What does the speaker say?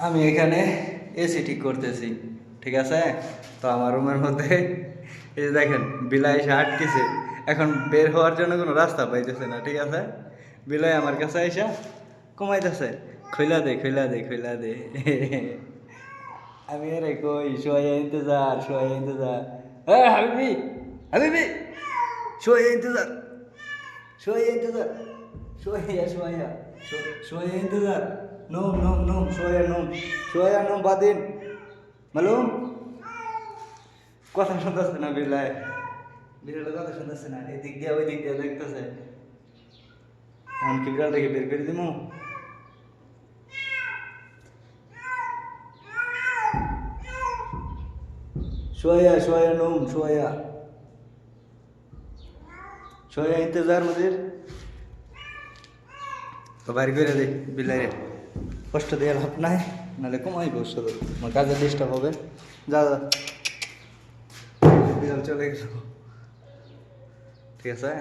আমি এখানে এসি ঠিক করতেছি, ঠিক আছে। তো আমার রুমের মধ্যে এই যে দেখেন বিলাই এসে আটকেছে, এখন বের হওয়ার জন্য কোনো রাস্তা পাইতেছে না, ঠিক আছে। বিলাই আমার কাছে এসে কমাইতেছে, খইলা দে খইলা দে খইলা দে। আমি আরে কই শোয়া ইন্তজার হাবিবি হাবিবি শোয়া ইন্তজার শোয়া ইন্তজার শোয়া শোয়া ইন্তজার নোম নোম নোম শোয়া নোম বাদিন মালুম। কথা শুনতেছে না বিলাই, বিড়ালের কথা শুনতেছে না, এই দিক দিয়ে ওই দিক দিয়ে দেখতেছে। এমনকি বিড়ালটাকে বের করে দিমু। শোয়া নোম শোয়া ইন্তজার মুদির। তো বাইর করে দিই বিলাই, কষ্ট দিয়ে লাভ নাই, নাহলে কমাইব শুধু আমার কাজে ডিস্টার্ব হবে। যা যা বিড়াল চলে গেল, ঠিক আছে।